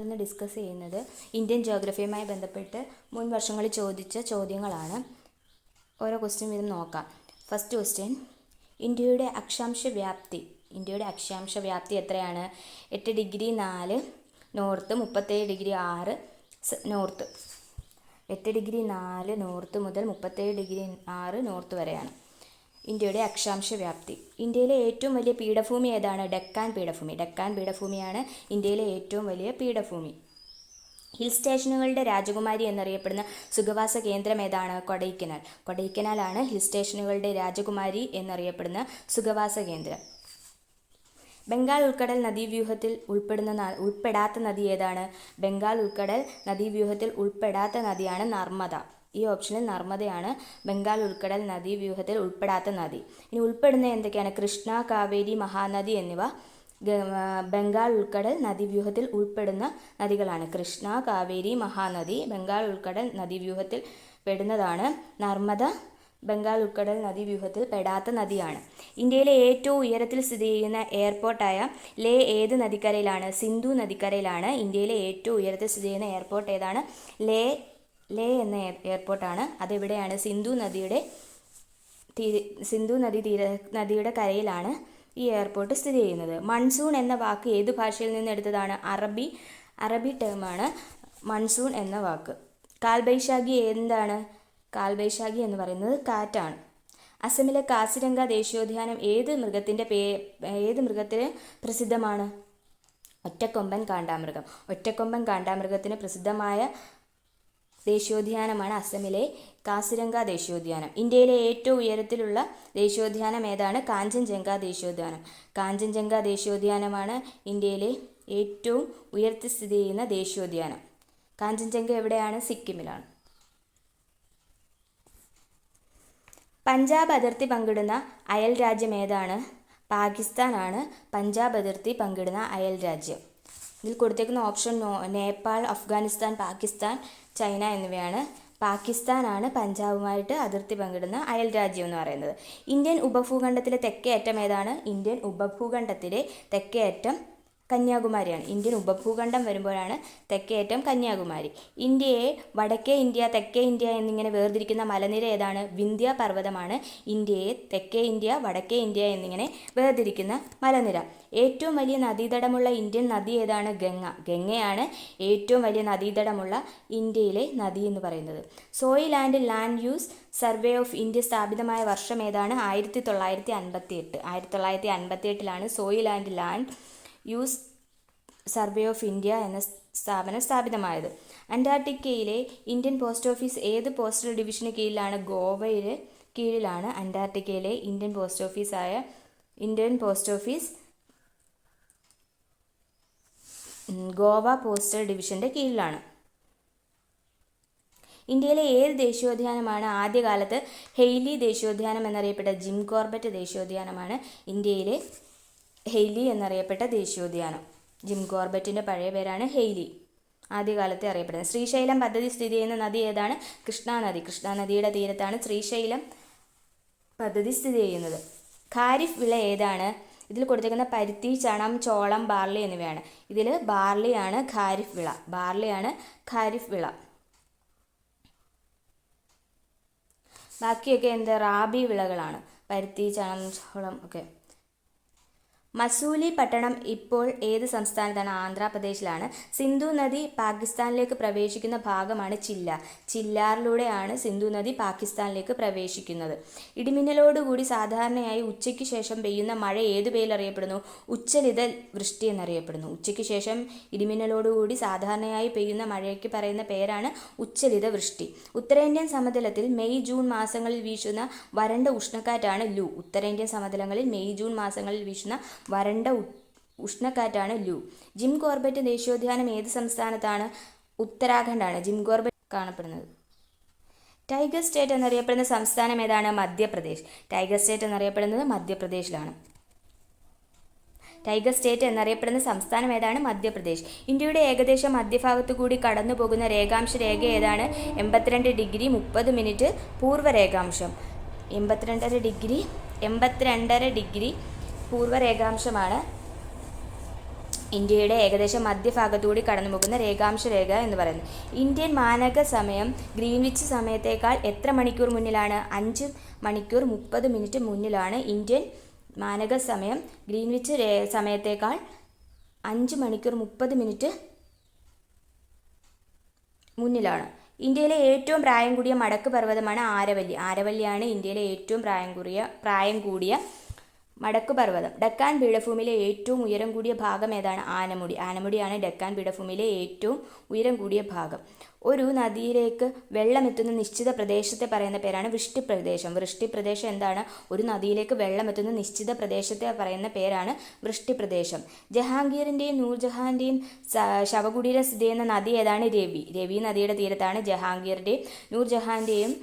ഇന്ന് ഡിസ്കസ് ചെയ്യുന്നത് ഇന്ത്യൻ ജിയോഗ്രഫിയുമായി ബന്ധപ്പെട്ട് മുൻ വർഷങ്ങളിൽ ചോദിച്ച ചോദ്യങ്ങളാണ്. ഓരോ ക്വസ്റ്റ്യൻ വീതം നോക്കാം. ഫസ്റ്റ് ക്വസ്റ്റ്യൻ, ഇന്ത്യയുടെ അക്ഷാംശ വ്യാപ്തി എത്രയാണ്? 8°4 നോർത്ത്, 37°6 നോർത്ത്. 8°4 നോർത്ത് മുതൽ 37°6 നോർത്ത് വരെയാണ് ഇന്ത്യയുടെ അക്ഷാംശ വ്യാപ്തി. ഇന്ത്യയിലെ ഏറ്റവും വലിയ പീഠഭൂമി ഏതാണ്? ഡെക്കാൻ പീഠഭൂമി. ഡെക്കാൻ പീഠഭൂമിയാണ് ഇന്ത്യയിലെ ഏറ്റവും വലിയ പീഠഭൂമി. ഹിൽ സ്റ്റേഷനുകളുടെ രാജകുമാരി എന്നറിയപ്പെടുന്ന സുഖവാസ കേന്ദ്രം ഏതാണ്? കൊടൈക്കനാൽ. കൊടൈക്കനാലാണ് ഹിൽ സ്റ്റേഷനുകളുടെ രാജകുമാരി എന്നറിയപ്പെടുന്ന സുഖവാസ കേന്ദ്രം. ബംഗാൾ ഉൾക്കടൽ നദീവ്യൂഹത്തിൽ ഉൾപ്പെടാത്ത നദി ഏതാണ്? ബംഗാൾ ഉൾക്കടൽ നദീവ്യൂഹത്തിൽ ഉൾപ്പെടാത്ത നദിയാണ് നർമ്മദ. ഈ ഓപ്ഷനിൽ നർമ്മദയാണ് ബംഗാൾ ഉൾക്കടൽ നദീവ്യൂഹത്തിൽ ഉൾപ്പെടാത്ത നദി. ഇനി ഉൾപ്പെടുന്ന എന്തൊക്കെയാണ്? കൃഷ്ണ, കാവേരി, മഹാനദി എന്നിവ ബംഗാൾ ഉൾക്കടൽ നദീവ്യൂഹത്തിൽ ഉൾപ്പെടുന്ന നദികളാണ്. കൃഷ്ണ, കാവേരി, മഹാനദി ബംഗാൾ ഉൾക്കടൽ നദീവ്യൂഹത്തിൽ പെടുന്നതാണ്. നർമ്മദ ബംഗാൾ ഉൾക്കടൽ നദീവ്യൂഹത്തിൽ പെടാത്ത നദിയാണ്. ഇന്ത്യയിലെ ഏറ്റവും ഉയരത്തിൽ സ്ഥിതി ചെയ്യുന്ന എയർപോർട്ടായ ലേ ഏത് നദിക്കരയിലാണ്? സിന്ധു നദിക്കരയിലാണ് ഇന്ത്യയിലെ ഏറ്റവും ഉയരത്തിൽ സ്ഥിതി ചെയ്യുന്ന എയർപോർട്ട് ഏതാണ്? ലേ എന്ന എയർപോർട്ടാണ്. അതെവിടെയാണ്? നദിയുടെ കരയിലാണ് ഈ എയർപോർട്ട് സ്ഥിതി ചെയ്യുന്നത്. മൺസൂൺ എന്ന വാക്ക് ഏത് ഭാഷയിൽ നിന്ന് എടുത്തതാണ്? അറബി ടേമാണ് മൺസൂൺ എന്ന വാക്ക്. കാൽബൈശാഖി എന്താണ്? കാൽബൈശാഖി എന്ന് പറയുന്നത് കാറ്റാണ്. അസമിലെ കാസിരംഗ ദേശീയോദ്യാനം ഏത് മൃഗത്തിന് പ്രസിദ്ധമാണ്? ഒറ്റക്കൊമ്പൻ കാണ്ടാമൃഗം. ഒറ്റക്കൊമ്പൻ കാണ്ടാമൃഗത്തിന് പ്രസിദ്ധമായ ദേശീയോദ്യാനമാണ് അസമിലെ കാസിരംഗ ദേശീയോദ്യാനം. ഇന്ത്യയിലെ ഏറ്റവും ഉയരത്തിലുള്ള ദേശീയോദ്യാനം ഏതാണ്? കാഞ്ചൻജംഗ ദേശീയോദ്യാനം. കാഞ്ചൻജംഗ ദേശീയോദ്യാനമാണ് ഇന്ത്യയിലെ ഏറ്റവും ഉയരത്തിൽ സ്ഥിതി ചെയ്യുന്ന ദേശീയോദ്യാനം. കാഞ്ചൻജംഗ എവിടെയാണ്? സിക്കിമിലാണ്. പഞ്ചാബ് അതിർത്തി പങ്കിടുന്ന അയൽ രാജ്യം ഏതാണ്? പാകിസ്ഥാനാണ് പഞ്ചാബ് അതിർത്തി പങ്കിടുന്ന അയൽ രാജ്യം. ഇതിൽ കൊടുത്തേക്കുന്ന ഓപ്ഷൻ നേപ്പാൾ, അഫ്ഗാനിസ്ഥാൻ, പാകിസ്ഥാൻ, ചൈന എന്നിവയാണ്. പാകിസ്ഥാനാണ് പഞ്ചാബുമായിട്ട് അതിർത്തി പങ്കിടുന്ന അയൽ രാജ്യം എന്ന് പറയുന്നത്. ഇന്ത്യൻ ഉപഭൂഖണ്ഡത്തിലെ തെക്കേ അറ്റം ഏതാണ്? ഇന്ത്യൻ ഉപഭൂഖണ്ഡത്തിലെ തെക്കേ അറ്റം കന്യാകുമാരിയാണ്. ഇന്ത്യൻ ഉപഭൂഖണ്ഡം വരുമ്പോഴാണ് തെക്കേ അറ്റം കന്യാകുമാരി. ഇന്ത്യയെ വടക്കേ ഇന്ത്യ, തെക്കേ ഇന്ത്യ എന്നിങ്ങനെ വേർതിരിക്കുന്ന മലനിര ഏതാണ്? വിന്ധ്യ പർവ്വതമാണ് ഇന്ത്യയെ തെക്കേ ഇന്ത്യ, വടക്കേ ഇന്ത്യ എന്നിങ്ങനെ വേർതിരിക്കുന്ന മലനിര. ഏറ്റവും വലിയ നദീതടമുള്ള ഇന്ത്യൻ നദി ഏതാണ്? ഗംഗ. ഗംഗയാണ് ഏറ്റവും വലിയ നദീതടമുള്ള ഇന്ത്യയിലെ നദി എന്ന് പറയുന്നത്. Soil and land use survey of India സ്ഥാപിതമായ വർഷം ഏതാണ്? 1958. 1958 soil and land use survey of India എന്ന സ്ഥാപനം സ്ഥാപിതമായത്. അന്റാർട്ടിക്കയിലെ ഇന്ത്യൻ പോസ്റ്റ് ഓഫീസ് ഏത് പോസ്റ്റൽ ഡിവിഷന് കീഴിലാണ്? ഗോവയുടെ കീഴിലാണ് അന്റാർട്ടിക്കയിലെ Indian post office Goa postal ഡിവിഷന്റെ കീഴിലാണ്. ഇന്ത്യയിലെ ഏത് ദേശീയോദ്യാനമാണ് ആദ്യകാലത്ത് ഹെയ്ലി ദേശീയോദ്യാനം എന്നറിയപ്പെട്ട? ജിം കോർബറ്റ് ദേശീയോദ്യാനമാണ് ഇന്ത്യയിലെ ഹെയ്ലി എന്നറിയപ്പെട്ട ദേശീയോദ്യാനം. ജിം കോർബറ്റിൻ്റെ പഴയ പേരാണ് ഹെയ്ലി. ആദ്യകാലത്തെ അറിയപ്പെടുന്നത്. ശ്രീശൈലം പദ്ധതി സ്ഥിതി ചെയ്യുന്ന നദി ഏതാണ്? കൃഷ്ണാനദി. കൃഷ്ണാനദിയുടെ തീരത്താണ് ശ്രീശൈലം പദ്ധതി സ്ഥിതി ചെയ്യുന്നത്. ഖാരിഫ് വിള ഏതാണ്? ഇതിൽ കൊടുത്തിരിക്കുന്ന പരുത്തി, ചണം, ചോളം, ബാർലി എന്നിവയാണ്. ഇതിൽ ബാർലിയാണ് ഖാരിഫ് വിള. ബാക്കിയൊക്കെ റാബി വിളകളാണ്. പരുത്തി, ചണം, ചോളം ഒക്കെ. മസൂലി പട്ടണം ഇപ്പോൾ ഏത് സംസ്ഥാനത്താണ്? ആന്ധ്രാപ്രദേശിലാണ്. സിന്ധു നദി പാകിസ്ഥാനിലേക്ക് പ്രവേശിക്കുന്ന ഭാഗമാണ് ചില്ലാർ. ചില്ലാറിലൂടെയാണ് സിന്ധു നദി പാകിസ്ഥാനിലേക്ക് പ്രവേശിക്കുന്നത്. ഇടിമിന്നലോടുകൂടി സാധാരണയായി ഉച്ചയ്ക്ക് ശേഷം പെയ്യുന്ന മഴ ഏതു പേരിൽ അറിയപ്പെടുന്നു? ഉച്ചലിത വൃഷ്ടി എന്നറിയപ്പെടുന്നു. ഉച്ചയ്ക്ക് ശേഷം ഇടിമിന്നലോടുകൂടി സാധാരണയായി പെയ്യുന്ന മഴയ്ക്ക് പറയുന്ന പേരാണ് ഉച്ചലിത വൃഷ്ടി. ഉത്തരേന്ത്യൻ സമതലത്തിൽ മെയ് ജൂൺ മാസങ്ങളിൽ വീശുന്ന വരണ്ട ഉഷ്ണക്കാറ്റാണ് ലൂ. ഉത്തരേന്ത്യൻ സമതലങ്ങളിൽ മെയ് ജൂൺ മാസങ്ങളിൽ വീശുന്ന വരണ്ട ഉഷ്ണക്കാറ്റാണ് ലൂ. ജിം കോർബറ്റ് ദേശീയോദ്യാനം ഏത് സംസ്ഥാനത്താണ്? ഉത്തരാഖണ്ഡാണ് ജിം കോർബറ്റ് കാണപ്പെടുന്നത്. ടൈഗർ സ്റ്റേറ്റ് എന്നറിയപ്പെടുന്ന സംസ്ഥാനം ഏതാണ്? മധ്യപ്രദേശ്. ടൈഗർ സ്റ്റേറ്റ് എന്നറിയപ്പെടുന്നത് മധ്യപ്രദേശിലാണ്. ടൈഗർ സ്റ്റേറ്റ് എന്നറിയപ്പെടുന്ന സംസ്ഥാനം ഏതാണ്? മധ്യപ്രദേശ്. ഇന്ത്യയുടെ ഏകദേശം മധ്യഭാഗത്തു കൂടി കടന്നു പോകുന്ന രേഖാംശ രേഖ ഏതാണ്? 82°30' പൂർവ്വ രേഖാംശം. 82.5 പൂർവ്വ രേഖാംശമാണ് ഇന്ത്യയുടെ ഏകദേശം മധ്യഭാഗത്തുകൂടി കടന്നുപോകുന്ന രേഖാംശ രേഖ എന്ന് പറയുന്നത്. ഇന്ത്യൻ മാനക സമയം ഗ്രീൻവിച്ച് സമയത്തേക്കാൾ എത്ര മണിക്കൂർ മുന്നിലാണ്? 5 മണിക്കൂർ 30 മിനിറ്റ് മുന്നിലാണ് ഇന്ത്യൻ മാനക സമയം ഗ്രീൻവിച്ച് സമയത്തേക്കാൾ 5 മണിക്കൂർ 30 മിനിറ്റ് മുന്നിലാണ്. ഇന്ത്യയിലെ ഏറ്റവും പ്രായം കൂടിയ മടക്ക് പർവ്വതമാണ് ആരവല്ലി. ആരവല്ലിയാണ് ഇന്ത്യയിലെ ഏറ്റവും പ്രായം കൂടിയ മടക്ക് പർവ്വതം. ഡക്കാൻ പീഠഭൂമിയിലെ ഏറ്റവും ഉയരം കൂടിയ ഭാഗം ഏതാണ്? ആനമുടി. ആനമുടിയാണ് ഡക്കാൻ പീഠഭൂമിയിലെ ഏറ്റവും ഉയരം കൂടിയ ഭാഗം. ഒരു നദിയിലേക്ക് വെള്ളമെത്തുന്ന നിശ്ചിത പ്രദേശത്തെ പറയുന്ന പേരാണ് വൃഷ്ടിപ്രദേശം. വൃഷ്ടിപ്രദേശം എന്താണ്? ഒരു നദിയിലേക്ക് വെള്ളമെത്തുന്ന നിശ്ചിത പ്രദേശത്തെ പറയുന്ന പേരാണ് വൃഷ്ടിപ്രദേശം. ജഹാംഗീറിൻ്റെയും നൂർജഹാൻ്റെയും ശവകുടീരം സ്ഥിതി ചെയ്യുന്ന നദി ഏതാണ്? രവി. രവി നദിയുടെ തീരത്താണ് ജഹാംഗീറിൻ്റെയും നൂർജഹാൻ്റെയും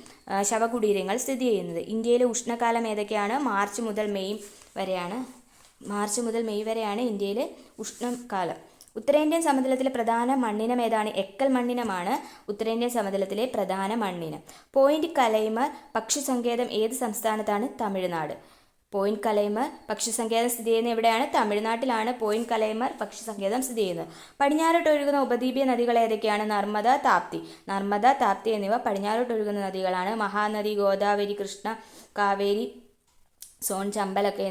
ശവകുടീരങ്ങൾ സ്ഥിതി ചെയ്യുന്നത്. ഇന്ത്യയിലെ ഉഷ്ണകാലം ഏതൊക്കെയാണ്? മാർച്ച് മുതൽ മെയ് വരെയാണ് ഇന്ത്യയിലെ ഉഷ്ണകാലം. ഉത്തരേന്ത്യൻ സമതലത്തിലെ പ്രധാന മണ്ണിനം ഏതാണ്? എക്കൽ മണ്ണിനമാണ് ഉത്തരേന്ത്യൻ സമതലത്തിലെ പ്രധാന മണ്ണിനം. പോയിന്റ് കലൈമർ പക്ഷി സങ്കേതം ഏത് സംസ്ഥാനത്താണ്? തമിഴ്നാട്. പോയിന്റ് കലൈമർ പക്ഷി സങ്കേതം സ്ഥിതി ചെയ്യുന്നത് എവിടെയാണ്? തമിഴ്നാട്ടിലാണ് പോയിന്റ് കലൈമർ പക്ഷി സങ്കേതം സ്ഥിതി ചെയ്യുന്നത്. പടിഞ്ഞാറോട്ട് ഒഴുകുന്ന ഉപദ്വീപീയ നദികൾ ഏതൊക്കെയാണ്? നർമ്മദ, താപ്തി എന്നിവ പടിഞ്ഞാറോട്ട് ഒഴുകുന്ന നദികളാണ്. മഹാനദി, ഗോദാവരി, കൃഷ്ണ, കാവേരി, സോൺ, ചമ്പലൊക്കെ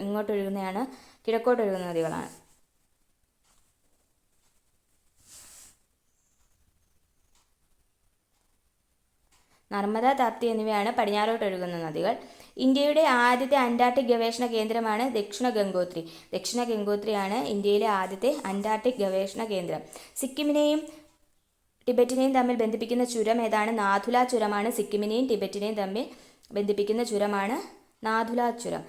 ഇങ്ങോട്ട് ഒഴുകുന്നതാണ്, കിഴക്കോട്ട് ഒഴുകുന്ന നദികളാണ്. നർമ്മദ, താപ്തി എന്നിവയാണ് പടിഞ്ഞാറോട്ട് ഒഴുകുന്ന നദികൾ. ഇന്ത്യയുടെ ആദ്യത്തെ അന്റാർട്ടിക് ഗവേഷണ കേന്ദ്രമാണ് ദക്ഷിണ ഗംഗോത്രി. ദക്ഷിണ ഗംഗോത്രിയാണ് ഇന്ത്യയിലെ ആദ്യത്തെ അന്റാർട്ടിക് ഗവേഷണ കേന്ദ്രം. സിക്കിമിനെയും ടിബറ്റിനെയും തമ്മിൽ ബന്ധിപ്പിക്കുന്ന ചുരം ഏതാണ്? നാഥുല ചുരമാണ്. സിക്കിമിനെയും ടിബറ്റിനെയും തമ്മിൽ ബന്ധിപ്പിക്കുന്ന ചുരമാണ് നാഥുല ചുരം.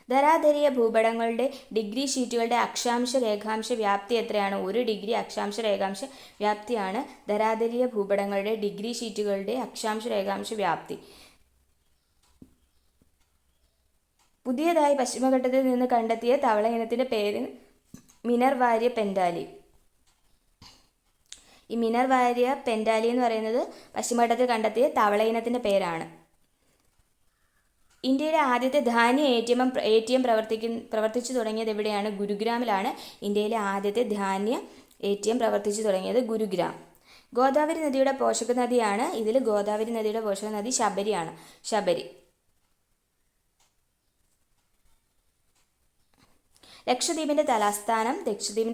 ധരാധരീയ ഭൂപടങ്ങളുടെ ഡിഗ്രി ഷീറ്റുകളുടെ അക്ഷാംശ രേഖാംശ വ്യാപ്തി എത്രയാണ്? 1 ഡിഗ്രി അക്ഷാംശ രേഖാംശ വ്യാപ്തിയാണ് ധരാധരീയ ഭൂപടങ്ങളുടെ ഡിഗ്രി ഷീറ്റുകളുടെ അക്ഷാംശ രേഖാംശ വ്യാപ്തി. പുതിയതായി പശ്ചിമഘട്ടത്തിൽ നിന്ന് കണ്ടെത്തിയ തവള ഇനത്തിന്റെ പേര് മിനർവാരിയ പെൻഡാലി. ഈ മിനർവാരിയ പെൻഡാലി എന്ന് പറയുന്നത് പശ്ചിമഘട്ടത്തിൽ കണ്ടെത്തിയ തവള ഇനത്തിന്റെ പേരാണ്. ഇന്ത്യയിലെ ആദ്യത്തെ ധാന്യ ATM പ്രവർത്തിച്ചു തുടങ്ങിയത് എവിടെയാണ്? ഗുരുഗ്രാമിലാണ് ഇന്ത്യയിലെ ആദ്യത്തെ ധാന്യ ATM പ്രവർത്തിച്ചു തുടങ്ങിയത് ഗുരുഗ്രാം. ഗോദാവരി നദിയുടെ പോഷക നദിയാണ്. ഇതിൽ ഗോദാവരി നദിയുടെ പോഷക നദി ശബരിയാണ്. ശബരി. ലക്ഷദ്വീപിന്റെ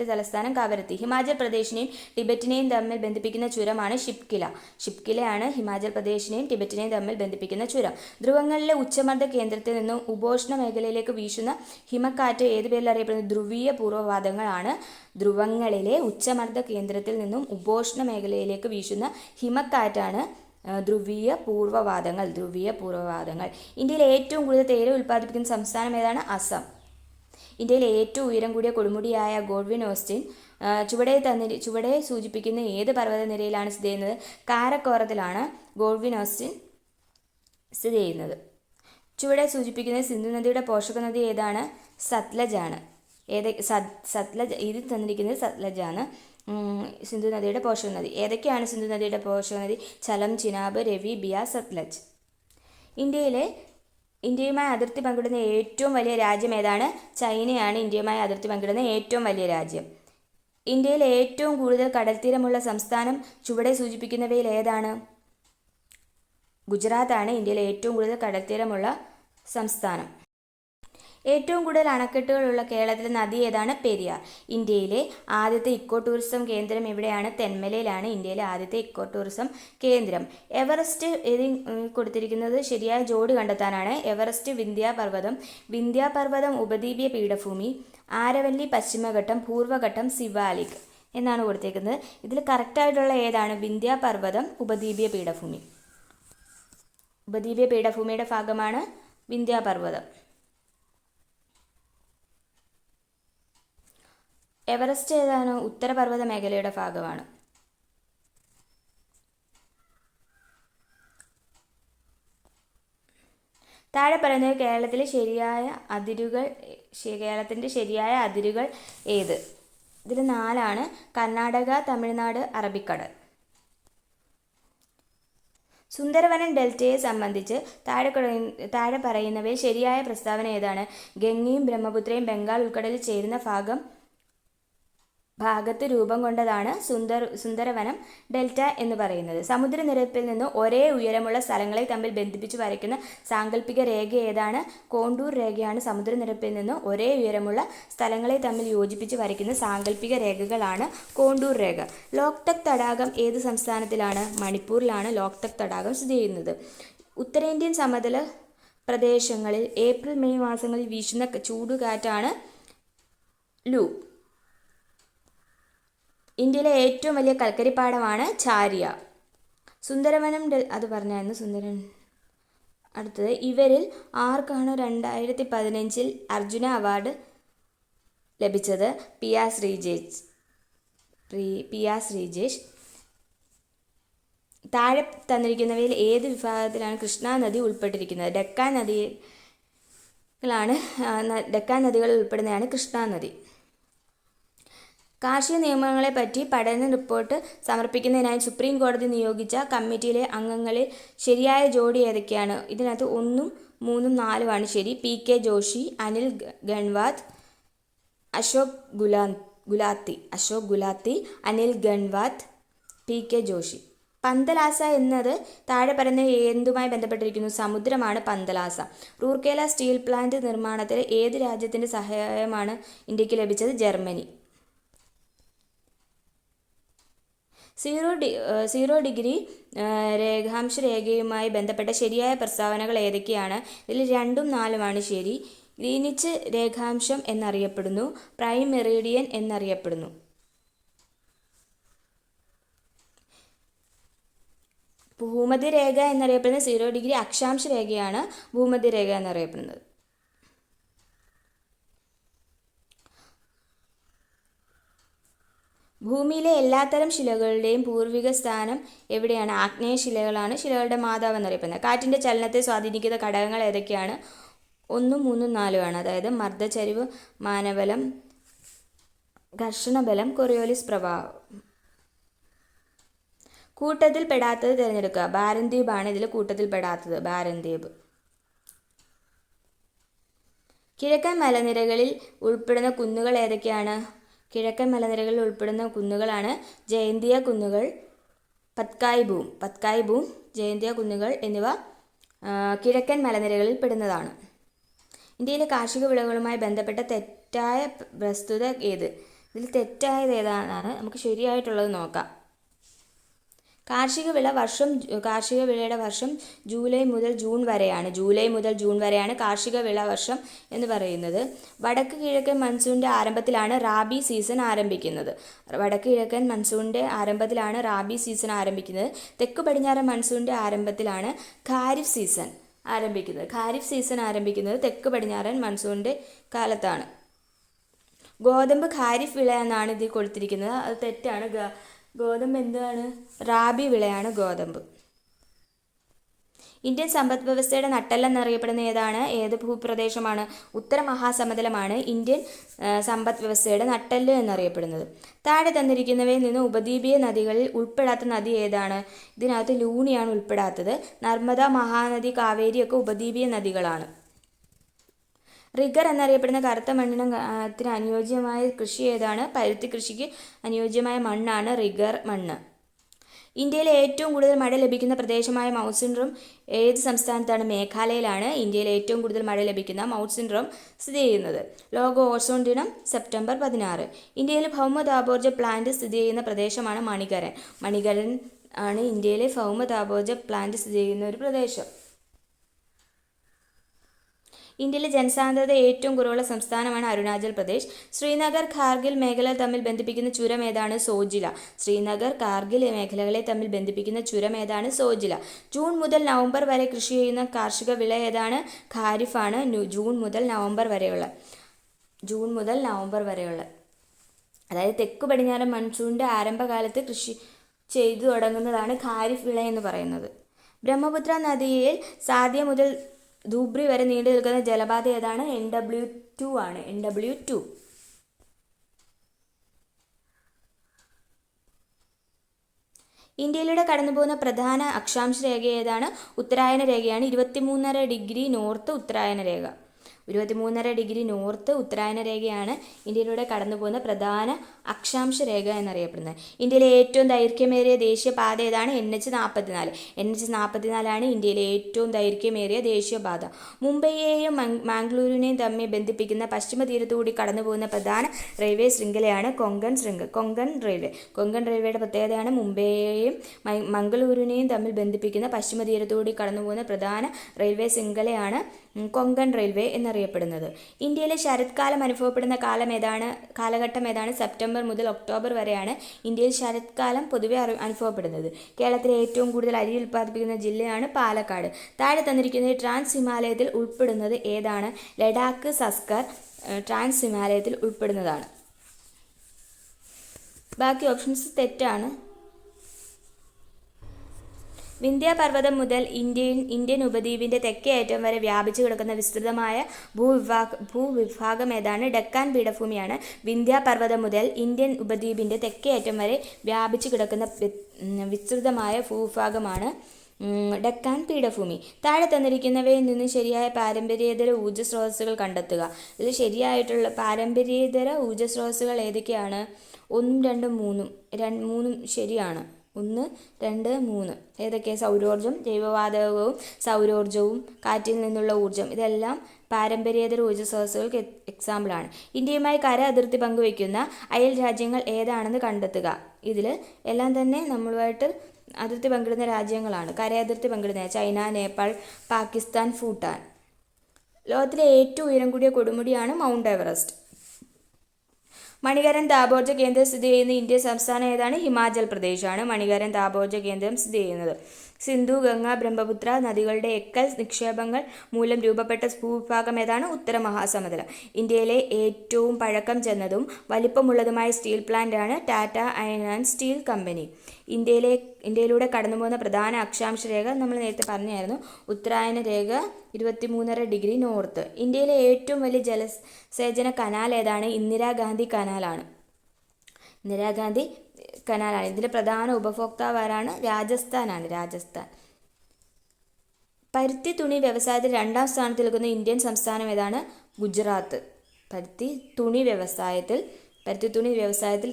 തലസ്ഥാനം കവരത്തി. ഹിമാചൽ പ്രദേശിനെയും ടിബറ്റിനെയും തമ്മിൽ ബന്ധിപ്പിക്കുന്ന ചുരമാണ് ഷിപ്കില. ഷിപ്കിലയാണ് ഹിമാചൽ പ്രദേശിനെയും ടിബറ്റിനെയും തമ്മിൽ ബന്ധിപ്പിക്കുന്ന ചുരം. ധ്രുവങ്ങളിലെ ഉച്ചമർദ്ദ കേന്ദ്രത്തിൽ നിന്നും ഉപോഷ്ണ മേഖലയിലേക്ക് വീശുന്ന ഹിമക്കാറ്റ് ഏത് പേരിൽ അറിയപ്പെടുന്നത്? ധ്രുവീയ പൂർവ്വവാദങ്ങളാണ്. ധ്രുവങ്ങളിലെ ഉച്ചമർദ്ദ കേന്ദ്രത്തിൽ നിന്നും ഉപോഷ്ണ മേഖലയിലേക്ക് വീശുന്ന ഹിമക്കാറ്റാണ് ധ്രുവീയ പൂർവ്വവാദങ്ങൾ. ഇന്ത്യയിലെ ഏറ്റവും കൂടുതൽ തേയില ഉൽപ്പാദിപ്പിക്കുന്ന സംസ്ഥാനം ഏതാണ്? അസം. ഇന്ത്യയിലെ ഏറ്റവും ഉയരം കൂടിയ കൊടുമുടിയായ ഗോഡ്വിൻ ഓസ്റ്റിൻ ചുവടെ സൂചിപ്പിക്കുന്ന ഏത് പർവ്വതനിരയിലാണ് സ്ഥിതി ചെയ്യുന്നത്? കാരക്കോറത്തിലാണ് ഗോഡ്വിൻ ഓസ്റ്റിൻ സ്ഥിതി ചെയ്യുന്നത്. ചുവടെ സൂചിപ്പിക്കുന്ന സിന്ധു നദിയുടെ പോഷക നദി ഏതാണ്? സത്ലജ് ആണ്. ഇതിൽ തന്നിരിക്കുന്നത് സത്ലജ് ആണ് സിന്ധു നദിയുടെ പോഷക നദി. ഏതൊക്കെയാണ് സിന്ധു നദിയുടെ പോഷക നദി? ഝലം, ചിനാബ്, രവി, ബിയാസ്, സത്ലജ്. ഇന്ത്യയുമായി അതിർത്തി പങ്കിടുന്ന ഏറ്റവും വലിയ രാജ്യം ഏതാണ്? ചൈനയാണ് ഇന്ത്യയുമായി അതിർത്തി പങ്കിടുന്ന ഏറ്റവും വലിയ രാജ്യം. ഇന്ത്യയിൽ ഏറ്റവും കൂടുതൽ കടൽത്തീരമുള്ള സംസ്ഥാനം ചുവടെ സൂചിപ്പിക്കുന്നവയിൽ ഏതാണ്? ഗുജറാത്താണ് ഇന്ത്യയിലെ ഏറ്റവും കൂടുതൽ കടൽത്തീരമുള്ള സംസ്ഥാനം. ഏറ്റവും കൂടുതൽ അണക്കെട്ടുകളുള്ള കേരളത്തിലെ നദി ഏതാണ്? പെരിയാർ. ഇന്ത്യയിലെ ആദ്യത്തെ ഇക്കോ ടൂറിസം കേന്ദ്രം എവിടെയാണ്? തെന്മലയിലാണ് ഇന്ത്യയിലെ ആദ്യത്തെ ഇക്കോ ടൂറിസം കേന്ദ്രം. എവറസ്റ്റ് കൊടുത്തിരിക്കുന്നത് ശരിയായ ജോഡി കണ്ടെത്താനാണ്. എവറസ്റ്റ് വിന്ധ്യാപർവ്വതം ഉപദ്വീപീയ പീഠഭൂമി, ആരവല്ലി പശ്ചിമഘട്ടം, പൂർവ്വഘട്ടം സിവാലിക് എന്നാണ് കൊടുത്തിരിക്കുന്നത്. ഇതിൽ കറക്റ്റായിട്ടുള്ള ഏതാണ്? വിന്ധ്യാപർവ്വതം ഉപദ്വീപീയ പീഠഭൂമി. ഉപദ്വീപീയ പീഠഭൂമിയുടെ ഭാഗമാണ് വിന്ധ്യാപർവ്വതം. എവറസ്റ്റ് ഏതാണ്? ഉത്തരപർവ്വത മേഖലയുടെ ഭാഗമാണ്. താഴെ പറയുന്നത് കേരളത്തിൻ്റെ ശരിയായ അതിരുകൾ ഏത്? ഇതിൽ 4 കർണാടക, തമിഴ്നാട്, അറബിക്കടൽ. സുന്ദരവനം ഡെൽറ്റയെ സംബന്ധിച്ച് താഴെ പറയുന്നവയിൽ ശരിയായ പ്രസ്താവന ഏതാണ്? ഗംഗയും ബ്രഹ്മപുത്രയും ബംഗാൾ ഉൾക്കടലിൽ ചേരുന്ന ഭാഗത്ത് രൂപം കൊണ്ടതാണ് സുന്ദരവനം ഡെൽറ്റ എന്ന് പറയുന്നത്. സമുദ്രനിരപ്പിൽ നിന്ന് ഒരേ ഉയരമുള്ള സ്ഥലങ്ങളെ തമ്മിൽ ബന്ധിപ്പിച്ച് വരയ്ക്കുന്ന സാങ്കല്പിക രേഖ ഏതാണ്? കോണ്ടൂർ രേഖയാണ്. സമുദ്രനിരപ്പിൽ നിന്ന് ഒരേ ഉയരമുള്ള സ്ഥലങ്ങളെ തമ്മിൽ യോജിപ്പിച്ച് വരയ്ക്കുന്ന സാങ്കല്പിക രേഖകളാണ് കോണ്ടൂർ രേഖ. ലോക്തക് തടാകം ഏത് സംസ്ഥാനത്തിലാണ്? മണിപ്പൂരിലാണ് ലോക്തക് തടാകം സ്ഥിതി ചെയ്യുന്നത്. ഉത്തരേന്ത്യൻ സമതല പ്രദേശങ്ങളിൽ ഏപ്രിൽ മെയ് മാസങ്ങളിൽ വീശുന്ന ചൂടുകാറ്റാണ് ലൂ. ഇന്ത്യയിലെ ഏറ്റവും വലിയ കൽക്കരിപ്പാടമാണ് ഛാരിയ. സുന്ദരവനം അത് പറഞ്ഞായിരുന്നു. അടുത്തത്, ഇവരിൽ ആർക്കാണ് 2015 അർജുന അവാർഡ് ലഭിച്ചത്? പിയ ശ്രീജേഷ്. താഴെ തന്നിരിക്കുന്നവയിൽ ഏത് വിഭാഗത്തിലാണ് കൃഷ്ണ നദി ഉൾപ്പെട്ടിരിക്കുന്നത്? ഡെക്കാൻ നദികളിൽ ഉൾപ്പെടുന്നതാണ് കൃഷ്ണ നദി. കാർഷിക നിയമങ്ങളെപ്പറ്റി പഠന റിപ്പോർട്ട് സമർപ്പിക്കുന്നതിനായി സുപ്രീം കോടതി നിയോഗിച്ച കമ്മിറ്റിയിലെ അംഗങ്ങളിൽ ശരിയായ ജോഡി ഏതൊക്കെയാണ്? ഇതിനകത്ത് 1, 3, 4 ശരി. PK Joshi, Anil ഗൺവാത്, Ashok Gulati, Anil ഗൺവാത്, PK Joshi. പന്തലാസ എന്നത് താഴെ പറയുന്ന എന്തുമായി ബന്ധപ്പെട്ടിരിക്കുന്നു? സമുദ്രമാണ് പന്തലാസ. റൂർക്കേല സ്റ്റീൽ പ്ലാന്റ് നിർമ്മാണത്തിൽ ഏത് രാജ്യത്തിൻ്റെ സഹായമാണ് ഇന്ത്യക്ക് ലഭിച്ചത്? ജർമ്മനി. 0 ഡിഗ്രി രേഖാംശ രേഖയുമായി ബന്ധപ്പെട്ട ശരിയായ പ്രസ്താവനകൾ ഏതൊക്കെയാണ്? ഇതിൽ 2ഉം 4ഉമാണ് ശരി. ഗ്രീനിച്ച് രേഖാംശം എന്നറിയപ്പെടുന്നു. പ്രൈം മെറിഡിയൻ എന്നറിയപ്പെടുന്നു. ഭൂമധ്യരേഖ എന്നറിയപ്പെടുന്നത് 0 ഡിഗ്രി അക്ഷാംശ രേഖയാണ് ഭൂമധ്യരേഖ എന്നറിയപ്പെടുന്നത്. ഭൂമിയിലെ എല്ലാത്തരം ശിലകളുടെയും പൂർവിക സ്ഥാനം എവിടെയാണ്? ആഗ്നേയ ശിലകളാണ് ശിലകളുടെ മാതാവ് എന്നറിയപ്പെടുന്നത്. കാറ്റിൻ്റെ ചലനത്തെ സ്വാധീനിക്കുന്ന ഘടകങ്ങൾ ഏതൊക്കെയാണ്? 1, 3, 4 അതായത് മർദ്ദചരിവ്, മാനബലം, ഘർഷണബലം, കൊറിയോലിസ് പ്രഭാവം. കൂട്ടത്തിൽ പെടാത്തത് തിരഞ്ഞെടുക്കുക. ബാരൻദ്വീപ് ആണ് ഇതിൽ കൂട്ടത്തിൽ പെടാത്തത്. ബാരൻദ്വീപ്. കിഴക്കൻ മലനിരകളിൽ ഉൾപ്പെടുന്ന കുന്നുകൾ ഏതൊക്കെയാണ്? കിഴക്കൻ മലനിരകളിൽ ഉൾപ്പെടുന്ന കുന്നുകളാണ് ജയന്തിയ കുന്നുകൾ, പത്കായ് ബൂം, ജയന്തിയ കുന്നുകൾ എന്നിവ കിഴക്കൻ മലനിരകളിൽ പെടുന്നതാണ്. ഇന്ത്യയിലെ കാർഷിക വിളകളുമായി ബന്ധപ്പെട്ട തെറ്റായ പ്രസ്തുത ഏത്? ഇതിൽ തെറ്റായത് ഏതാണെന്നാണ് നമുക്ക് ശരിയായിട്ടുള്ളത് നോക്കാം. കാർഷിക വിളയുടെ വർഷം ജൂലൈ മുതൽ ജൂൺ വരെയാണ് കാർഷിക വിള വർഷം എന്ന് പറയുന്നത്. വടക്ക് കിഴക്കൻ മൺസൂണിൻ്റെ ആരംഭത്തിലാണ് റാബി സീസൺ ആരംഭിക്കുന്നത്. തെക്ക് പടിഞ്ഞാറൻ മൺസൂണിൻ്റെ ആരംഭത്തിലാണ് ഖാരിഫ് സീസൺ ആരംഭിക്കുന്നത്. തെക്ക് പടിഞ്ഞാറൻ മൺസൂണിൻ്റെ കാലത്താണ്. ഗോതമ്പ് ഖാരിഫ് വിള എന്നാണ് ഇതിൽ കൊടുത്തിരിക്കുന്നത്. അത് തെറ്റാണ്. ഗോതമ്പ് എന്താണ്? റാബി വിളയാണ് ഗോതമ്പ്. ഇന്ത്യൻ സമ്പദ് വ്യവസ്ഥയുടെ നട്ടെല്ലെന്നറിയപ്പെടുന്ന ഏത് ഭൂപ്രദേശമാണ്? ഉത്തര മഹാസമതലമാണ് ഇന്ത്യൻ സമ്പദ് വ്യവസ്ഥയുടെ നട്ടെല്ല് എന്നറിയപ്പെടുന്നത്. താഴെ തന്നിരിക്കുന്നവയിൽ നിന്ന് ഉപദ്വീപീയ നദികളിൽ ഉൾപ്പെടാത്ത നദി ഏതാണ്? ഇതിനകത്ത് ലൂണിയാണ് ഉൾപ്പെടാത്തത്. നർമ്മദ, മഹാനദി, കാവേരി ഒക്കെ ഉപദ്വീപീയ നദികളാണ്. റിഗർ എന്നറിയപ്പെടുന്ന കറുത്ത മണ്ണിനത്തിന് അനുയോജ്യമായ കൃഷി ഏതാണ്? പരുത്തി കൃഷിക്ക് അനുയോജ്യമായ മണ്ണാണ് റിഗർ മണ്ണ്. ഇന്ത്യയിലെ ഏറ്റവും കൂടുതൽ മഴ ലഭിക്കുന്ന പ്രദേശമായ മൗണ്ട് സിൻഡ്രോം ഏത് സംസ്ഥാനത്താണ്? മേഘാലയയിലാണ് ഇന്ത്യയിലെ ഏറ്റവും കൂടുതൽ മഴ ലഭിക്കുന്ന മൗണ്ട് സിൻഡ്രോം സ്ഥിതി ചെയ്യുന്നത്. ലോക ഓസോൺ ദിനം സെപ്റ്റംബർ 16. ഇന്ത്യയിലെ ഭൗമതാപോർജ്ജ പ്ലാന്റ് സ്ഥിതി ചെയ്യുന്ന പ്രദേശമാണ് മണികരൻ ആണ് ഇന്ത്യയിലെ ഭൗമതാപോർജ്ജ പ്ലാന്റ് സ്ഥിതി ചെയ്യുന്ന ഒരു പ്രദേശം. ഇന്ത്യയിലെ ജനസാന്ദ്രത ഏറ്റവും കുറവുള്ള സംസ്ഥാനമാണ് അരുണാചൽ പ്രദേശ്. ശ്രീനഗർ കാർഗിൽ മേഖലകൾ തമ്മിൽ ബന്ധിപ്പിക്കുന്ന ചുരം ഏതാണ്? സോജില. ജൂൺ മുതൽ നവംബർ വരെ കൃഷി ചെയ്യുന്ന കാർഷിക വിള ഏതാണ്? ഖാരിഫാണ്. ജൂൺ മുതൽ നവംബർ വരെയുള്ള അതായത് തെക്കു പടിഞ്ഞാറൻ മൺസൂണിൻ്റെ ആരംഭകാലത്ത് കൃഷി ചെയ്തു തുടങ്ങുന്നതാണ് ഖാരിഫ് വിള എന്ന് പറയുന്നത്. ബ്രഹ്മപുത്ര നദിയിൽ സാധ്യ മുതൽ ധൂബ്രി വരെ നീണ്ടു നിൽക്കുന്ന ജലപാത ഏതാണ്? NW2 ആണ്. NW2. ഇന്ത്യയിലൂടെ കടന്നുപോകുന്ന പ്രധാന അക്ഷാംശ രേഖ ഏതാണ്? ഉത്തരായന രേഖയാണ്. 23.5 ഡിഗ്രി നോർത്ത് ഉത്തരായന രേഖ. 23.5 ഡിഗ്രി നോർത്ത് ഉത്തരായന രേഖയാണ് ഇന്ത്യയിലൂടെ കടന്നു പോകുന്ന പ്രധാന അക്ഷാംശ രേഖ എന്നറിയപ്പെടുന്നത്. ഇന്ത്യയിലെ ഏറ്റവും ദൈർഘ്യമേറിയ ദേശീയപാത ഏതാണ്? NH44. NH44 ഇന്ത്യയിലെ ഏറ്റവും ദൈർഘ്യമേറിയ ദേശീയപാത. മുംബൈയെയും മാംഗ്ലൂരിനെയും തമ്മിൽ ബന്ധിപ്പിക്കുന്ന പശ്ചിമ തീരത്തുകൂടി കടന്നു പോകുന്ന പ്രധാന റെയിൽവേ ശൃംഖലയാണ് കൊങ്കൺ റെയിൽവേ. കൊങ്കൺ റെയിൽവേയുടെ പ്രത്യേകതയാണ് മുംബൈയെയും മംഗളൂരുവിനെയും തമ്മിൽ ബന്ധിപ്പിക്കുന്ന പശ്ചിമ തീരത്തുകൂടി കടന്നു പോകുന്ന പ്രധാന റെയിൽവേ ശൃംഖലയാണ് കൊങ്കൺ റെയിൽവേ എന്നറിയപ്പെടുന്നത്. ഇന്ത്യയിലെ ശരത്കാലം അനുഭവപ്പെടുന്ന കാലഘട്ടം ഏതാണ്? സെപ്റ്റംബർ മുതൽ ഒക്ടോബർ വരെയാണ് ഇന്ത്യയിൽ ശരത്കാലം പൊതുവെ അനുഭവപ്പെടുന്നത്. കേരളത്തിലെ ഏറ്റവും കൂടുതൽ അരി ഉൽപ്പാദിപ്പിക്കുന്ന ജില്ലയാണ് പാലക്കാട്. താഴെ തന്നിരിക്കുന്നത് ട്രാൻസ് ഹിമാലയത്തിൽ ഉൾപ്പെടുന്നത് ഏതാണ്? ലഡാക്ക്, സസ്കർ ട്രാൻസ് ഹിമാലയത്തിൽ ഉൾപ്പെടുന്നതാണ്. ബാക്കി ഓപ്ഷൻസ് തെറ്റാണ്. വിന്ധ്യാപർവ്വതം മുതൽ ഇന്ത്യൻ ഉപദ്വീപിന്റെ തെക്കേ അറ്റം വരെ വ്യാപിച്ചു കിടക്കുന്ന വിസ്തൃതമായ ഭൂവിഭാഗം ഏതാണ്? ഡെക്കാൻ പീഠഭൂമിയാണ്. വിന്ധ്യാപർവ്വതം മുതൽ ഇന്ത്യൻ ഉപദ്വീപിന്റെ തെക്കേ അറ്റം വരെ വ്യാപിച്ചു കിടക്കുന്ന വിസ്തൃതമായ ഭൂവിഭാഗമാണ് ഡെക്കാൻ പീഠഭൂമി. താഴെ തന്നിരിക്കുന്നവയിൽ നിന്ന് ശരിയായ പാരമ്പര്യേതര ഊർജ്ജ സ്രോതസ്സുകൾ കണ്ടെത്തുക. ഇതിൽ ശരിയായിട്ടുള്ള പാരമ്പര്യേതര ഊർജ്ജ സ്രോതസ്സുകൾ ഏതൊക്കെയാണ്? 1, 2, 3 ശരിയാണ്. 1, 2, 3 ഏതൊക്കെ? സൗരോർജ്ജം, ജൈവവാതകവും സൗരോർജ്ജവും കാറ്റിൽ നിന്നുള്ള ഊർജ്ജം ഇതെല്ലാം പാരമ്പര്യേതര ഊർജ്ജ സ്രോതസ്സുകൾക്ക് എക്സാമ്പിളാണ്. ഇന്ത്യയുമായി കര അതിർത്തി പങ്കുവയ്ക്കുന്ന അയൽ രാജ്യങ്ങൾ ഏതാണെന്ന് കണ്ടെത്തുക. ഇതിൽ എല്ലാം തന്നെ നമ്മളുമായിട്ട് അതിർത്തി പങ്കിടുന്ന രാജ്യങ്ങളാണ്. കര അതിർത്തി പങ്കിടുന്ന ചൈന, നേപ്പാൾ, പാകിസ്ഥാൻ, ഭൂട്ടാൻ. ലോകത്തിലെ ഏറ്റവും ഉയരം കൂടിയ കൊടുമുടിയാണ് മൗണ്ട് എവറസ്റ്റ്. മണികരൻ താപോർജ്ജ കേന്ദ്രം സ്ഥിതി ചെയ്യുന്ന ഇന്ത്യൻ സംസ്ഥാനം ഏതാണ്? ഹിമാചൽ പ്രദേശാണ് മണികരൻ താപോർജ്ജ കേന്ദ്രം സ്ഥിതി ചെയ്യുന്നത്. സിന്ധു, ഗംഗ, ബ്രഹ്മപുത്ര നദികളുടെ എക്കൽ നിക്ഷേപങ്ങൾ മൂലം രൂപപ്പെട്ട ഭൂവിഭാഗം ഏതാണ്? ഉത്തര മഹാസമുദ്രം. ഇന്ത്യയിലെ ഏറ്റവും പഴക്കം ചെന്നതും വലിപ്പമുള്ളതുമായ സ്റ്റീൽ പ്ലാന്റാണ് Tata iron and steel company. ഇന്ത്യയിലൂടെ കടന്നുപോകുന്ന പ്രധാന അക്ഷാംശ രേഖ നമ്മൾ നേരത്തെ പറഞ്ഞായിരുന്നു. ഉത്തരായന രേഖ 23.5 ഡിഗ്രി നോർത്ത്. ഇന്ത്യയിലെ ഏറ്റവും വലിയ ജലസേചന കനാൽ ഏതാണ്? ഇന്ദിരാഗാന്ധി കനാലാണ്. ഇതിൻ്റെ പ്രധാന ഉപഭോക്താവ് ആരാണ്? രാജസ്ഥാൻ. പരുത്തി തുണി വ്യവസായത്തിൽ 2ാം സ്ഥാനത്ത് നിൽക്കുന്ന ഇന്ത്യൻ സംസ്ഥാനം ഏതാണ്? ഗുജറാത്ത്. പരുത്തി തുണി വ്യവസായത്തിൽ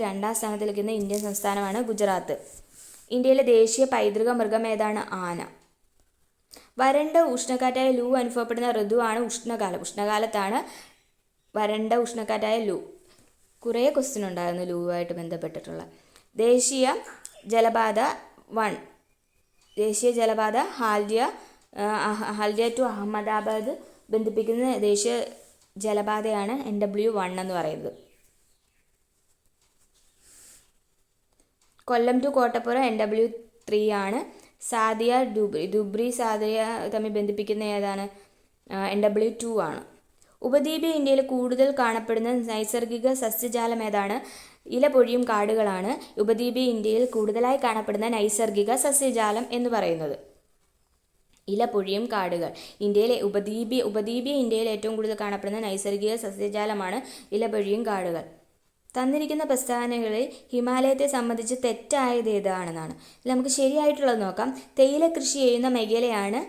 2ാം സ്ഥാനത്ത് നിൽക്കുന്ന ഇന്ത്യൻ സംസ്ഥാനമാണ് ഗുജറാത്ത്. ഇന്ത്യയിലെ ദേശീയ പൈതൃക മൃഗം ഏതാണ്? ആന. വരണ്ട ഉഷ്ണക്കാറ്റായ ലൂ അനുഭവപ്പെടുന്ന ഋതുവാണ് ഉഷ്ണകാലം. ഉഷ്ണകാലത്താണ് വരണ്ട ഉഷ്ണക്കാറ്റായ ലൂ. കുറേ ക്വസ്റ്റ്യൻ ഉണ്ടായിരുന്നു ലൂവുമായിട്ട് ബന്ധപ്പെട്ടിട്ടുള്ള. ദേശീയ ജലപാത 1. ദേശീയ ജലപാത ഹാൽഡിയ ടു അഹമ്മദാബാദ് ബന്ധിപ്പിക്കുന്ന ദേശീയ ജലപാതയാണ് NW1 എന്ന് പറയുന്നത്. കൊല്ലം ടു കോട്ടപ്പുറം NW3 ആണ്. സാദിയ ദുബ്രി സാദിയ തമ്മിൽ ബന്ധിപ്പിക്കുന്ന ഏതാണ്? NW2 ആണ്. ഉപദ്വീപീയ ഇന്ത്യയിൽ കൂടുതൽ കാണപ്പെടുന്ന നൈസർഗിക സസ്യജാലം ഏതാണ്? ഇലപൊഴിയും കാടുകളാണ് ഉപദ്വീപീയ ഇന്ത്യയിൽ കൂടുതലായി കാണപ്പെടുന്ന നൈസർഗിക സസ്യജാലം എന്ന് പറയുന്നത്. ഇലപൊഴിയും കാടുകൾ. ഉപദ്വീപീയ ഇന്ത്യയിൽ ഏറ്റവും കൂടുതൽ കാണപ്പെടുന്ന നൈസർഗിക സസ്യജാലമാണ് ഇലപൊഴിയും കാടുകൾ. തന്നിരിക്കുന്ന പ്രസ്താവനകളിൽ ഹിമാലയത്തെ സംബന്ധിച്ച് തെറ്റായത് ഏതാണെന്നാണ്. നമുക്ക് ശരിയായിട്ടുള്ളത് നോക്കാം. തേയില കൃഷി ചെയ്യുന്ന മേഖലയാണ്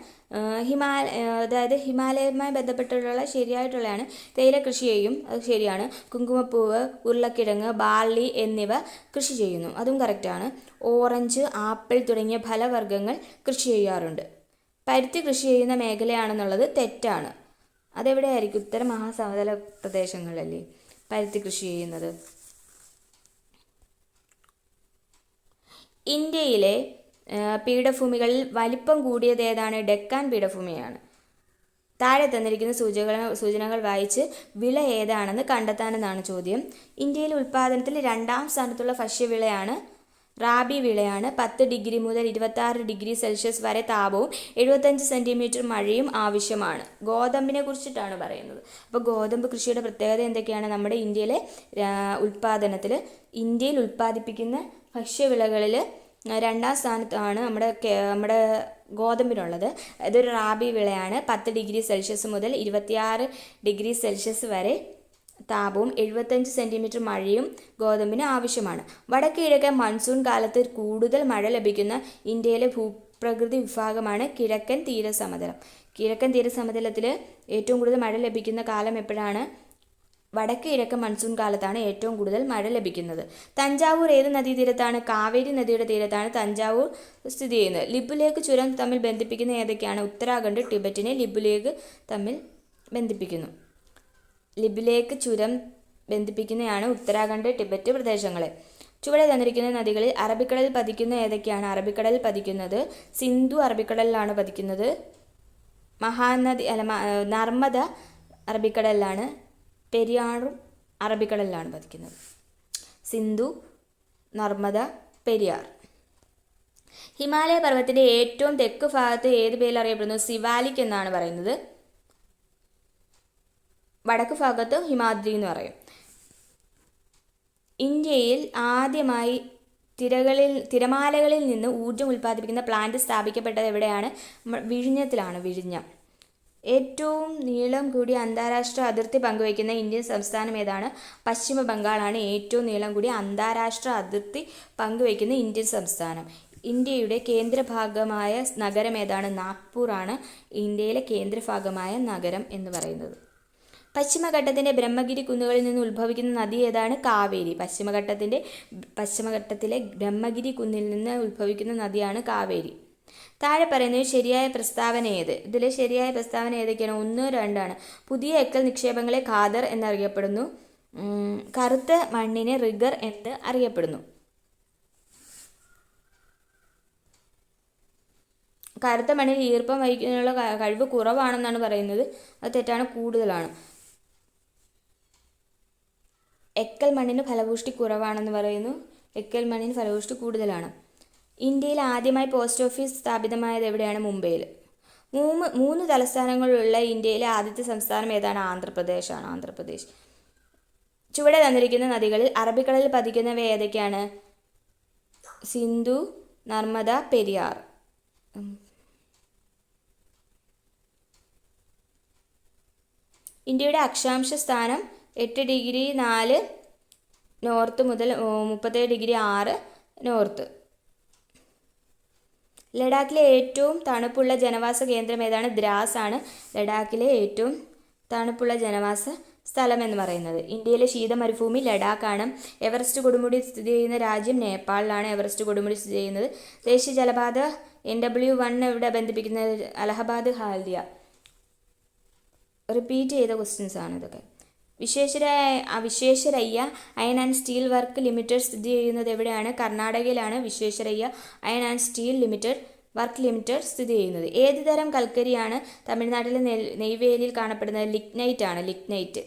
അതായത് ഹിമാലയവുമായി ബന്ധപ്പെട്ടുള്ള ശരിയായിട്ടുള്ളതാണ്. തേയില കൃഷി ചെയ്യും, അത് ശരിയാണ്. കുങ്കുമപ്പൂവ്, ഉരുളക്കിഴങ്ങ്, ബാർലി എന്നിവ കൃഷി ചെയ്യുന്നു, അതും കറക്റ്റാണ്. ഓറഞ്ച്, ആപ്പിൾ തുടങ്ങിയ ഫലവർഗ്ഗങ്ങൾ കൃഷി ചെയ്യാറുണ്ട്. പരുത്തി കൃഷി ചെയ്യുന്ന മേഖലയാണെന്നുള്ളത് തെറ്റാണ്. അതെവിടെയായിരിക്കും? ഉത്തര മഹാസമതല പ്രദേശങ്ങളിലല്ലേ പരുത്തി കൃഷി ചെയ്യുന്നത്. ഇന്ത്യയിലെ പീഠഭൂമികളിൽ വലിപ്പം കൂടിയത് ഏതാണ്? ഡെക്കാൻ പീഠഭൂമിയാണ്. താഴെ തന്നിരിക്കുന്ന സൂചനകൾ വായിച്ച് വിള ഏതാണെന്ന് കണ്ടെത്താനെന്നാണ് ചോദ്യം. ഇന്ത്യയിൽ ഉൽപ്പാദനത്തിൽ 2ാം സ്ഥാനത്തുള്ള ഭക്ഷ്യവിളയാണ് റാബി വിളയാണ്. 10 ഡിഗ്രി മുതൽ 26 ഡിഗ്രി സെൽഷ്യസ് വരെ താപവും 75 സെൻറ്റിമീറ്റർ മഴയും ആവശ്യമാണ്. ഗോതമ്പിനെ കുറിച്ചിട്ടാണ് പറയുന്നത്. അപ്പോൾ ഗോതമ്പ് കൃഷിയുടെ പ്രത്യേകത എന്തൊക്കെയാണ്? നമ്മുടെ ഇന്ത്യയിൽ ഉൽപ്പാദിപ്പിക്കുന്ന ഭക്ഷ്യവിളകളിൽ 2ാം സ്ഥാനത്താണ് നമ്മുടെ ഗോതമ്പിനുള്ളത്. ഇതൊരു റാബി വിളയാണ്. 10 ഡിഗ്രി സെൽഷ്യസ് മുതൽ 26 ഡിഗ്രി സെൽഷ്യസ് വരെ താപവും 75 സെൻറ്റിമീറ്റർ മഴയും ഗോതമ്പിന് ആവശ്യമാണ്. വടക്ക് കിഴക്കൻ മൺസൂൺ കാലത്ത് കൂടുതൽ മഴ ലഭിക്കുന്ന ഇന്ത്യയിലെ ഭൂപ്രകൃതി വിഭാഗമാണ് കിഴക്കൻ തീരസമതലം. കിഴക്കൻ തീരസമതലത്തിൽ ഏറ്റവും കൂടുതൽ മഴ ലഭിക്കുന്ന കാലം എപ്പോഴാണ്? വടക്ക് കിഴക്കൻ മൺസൂൺ കാലത്താണ് ഏറ്റവും കൂടുതൽ മഴ ലഭിക്കുന്നത്. തഞ്ചാവൂർ ഏത് നദീതീരത്താണ്? കാവേരി നദിയുടെ തീരത്താണ് തഞ്ചാവൂർ സ്ഥിതി ചെയ്യുന്നത്. ലിബുലേക്ക് ചുരം തമ്മിൽ ബന്ധിപ്പിക്കുന്ന ഏതൊക്കെയാണ്? ഉത്തരാഖണ്ഡ് ടിബറ്റിനെ ലിബുലേക്ക് തമ്മിൽ ബന്ധിപ്പിക്കുന്നു. ലിബുലേക്ക് ചുരം ബന്ധിപ്പിക്കുന്നതാണ് ഉത്തരാഖണ്ഡ് ടിബറ്റ് പ്രദേശങ്ങളെ. ചുവടെ തന്നിരിക്കുന്ന നദികളിൽ അറബിക്കടലിൽ പതിക്കുന്ന ഏതൊക്കെയാണ്? അറബിക്കടലിൽ പതിക്കുന്നത് സിന്ധു അറബിക്കടലിലാണ് പതിക്കുന്നത്. മഹാനദി നർമ്മദ അറബിക്കടലിലാണ്. പെരിയാറും അറബിക്കടലിലാണ് പതിക്കുന്നത്. സിന്ധു, നർമ്മദ, പെരിയാർ. ഹിമാലയ പർവ്വതത്തിൻ്റെ ഏറ്റവും തെക്ക് ഭാഗത്ത് ഏത് പേരിൽ അറിയപ്പെടുന്നു? സിവാലിക് എന്നാണ് പറയുന്നത്. വടക്ക് ഭാഗത്ത് ഹിമാദ്രി എന്ന് പറയും. ഇന്ത്യയിൽ ആദ്യമായി തിരമാലകളിൽ നിന്ന് ഊർജ്ജം ഉൽപ്പാദിപ്പിക്കുന്ന പ്ലാന്റ് സ്ഥാപിക്കപ്പെട്ടത് എവിടെയാണ്? വിഴിഞ്ഞത്തിലാണ്. വിഴിഞ്ഞം. ഏറ്റവും നീളം കൂടിയ അന്താരാഷ്ട്ര അതിർത്തി പങ്കുവയ്ക്കുന്ന ഇന്ത്യൻ സംസ്ഥാനം ഏതാണ്? പശ്ചിമ ബംഗാളാണ് ഏറ്റവും നീളം കൂടിയ അന്താരാഷ്ട്ര അതിർത്തി പങ്കുവയ്ക്കുന്ന ഇന്ത്യൻ സംസ്ഥാനം. ഇന്ത്യയുടെ കേന്ദ്രഭാഗമായ നഗരം ഏതാണ്? നാഗ്പൂർ ആണ് ഇന്ത്യയിലെ കേന്ദ്രഭാഗമായ നഗരം എന്ന് പറയുന്നത്. പശ്ചിമഘട്ടത്തിൻ്റെ ബ്രഹ്മഗിരി കുന്നുകളിൽ നിന്ന് ഉത്ഭവിക്കുന്ന നദി ഏതാണ്? കാവേരി. പശ്ചിമഘട്ടത്തിലെ ബ്രഹ്മഗിരി കുന്നിൽ നിന്ന് ഉത്ഭവിക്കുന്ന നദിയാണ് കാവേരി. താഴെ പറയുന്നത് ശരിയായ പ്രസ്താവന ഏത്? ഇതിൽ ശരിയായ പ്രസ്താവന ഏതൊക്കെയാണ്? 1, 2 ആണ്. പുതിയ എക്കൽ നിക്ഷേപങ്ങളെ ഖാദർ എന്നറിയപ്പെടുന്നു. കറുത്ത മണ്ണിനെ റിഗർ എന്ന് അറിയപ്പെടുന്നു. കറുത്ത മണ്ണിൽ ഈർപ്പം വഹിക്കാനുള്ള കഴിവ് കുറവാണെന്നാണ് പറയുന്നത്. അത് തെറ്റാണ്, കൂടുതലാണ്. എക്കൽ മണ്ണിന് ഫലപുഷ്ടി കുറവാണെന്ന് പറയുന്നു. എക്കൽ മണ്ണിന് ഫലപുഷ്ടി കൂടുതലാണ്. ഇന്ത്യയിൽ ആദ്യമായി പോസ്റ്റ് ഓഫീസ് സ്ഥാപിതമായത് എവിടെയാണ്? മുംബൈയിൽ. 3 തലസ്ഥാനങ്ങളുള്ള ഇന്ത്യയിലെ ആദ്യത്തെ സംസ്ഥാനം ഏതാണ്? ആന്ധ്രാപ്രദേശാണ്. ആന്ധ്രാപ്രദേശ്. ചുവടെ തന്നിരിക്കുന്ന നദികളിൽ അറബിക്കടലിൽ പതിക്കുന്നവ ഏതൊക്കെയാണ്? സിന്ധു, നർമ്മദ, പെരിയാർ. ഇന്ത്യയുടെ അക്ഷാംശ സ്ഥാനം 8°4 നോർത്ത് മുതൽ 37°6 നോർത്ത്. ലഡാക്കിലെ ഏറ്റവും തണുപ്പുള്ള ജനവാസ കേന്ദ്രം ഏതാണ്? ദ്രാസ് ആണ് ലഡാക്കിലെ ഏറ്റവും തണുപ്പുള്ള ജനവാസ സ്ഥലം എന്ന് പറയുന്നത്. ഇന്ത്യയിലെ ശീതമരുഭൂമി ലഡാക്കാണ്. എവറസ്റ്റ് കൊടുമുടി സ്ഥിതി ചെയ്യുന്ന രാജ്യം നേപ്പാളിലാണ്. എവറസ്റ്റ് കൊടുമുടി സ്ഥിതി ചെയ്യുന്നത്. ദേശീയ ജലപാത NW1 ഇവിടെ ബന്ധിപ്പിക്കുന്നത് അലഹബാദ്, ഹാൽദിയ. റിപ്പീറ്റ് ചെയ്ത ക്വസ്റ്റ്യൻസ് ആണ് ഇതൊക്കെ. Visvesvaraya iron and steel work limited സ്ഥിതി ചെയ്യുന്നത് എവിടെയാണ്? കർണാടകയിലാണ് Visvesvaraya iron and steel work limited സ്ഥിതി ചെയ്യുന്നത്. ഏത് തരം കൽക്കരിയാണ് തമിഴ്നാട്ടിലെ നെയ്വേലിയിൽ കാണപ്പെടുന്നത്? ലിഗ്നൈറ്റ് ആണ്. ലിഗ്നൈറ്റ്.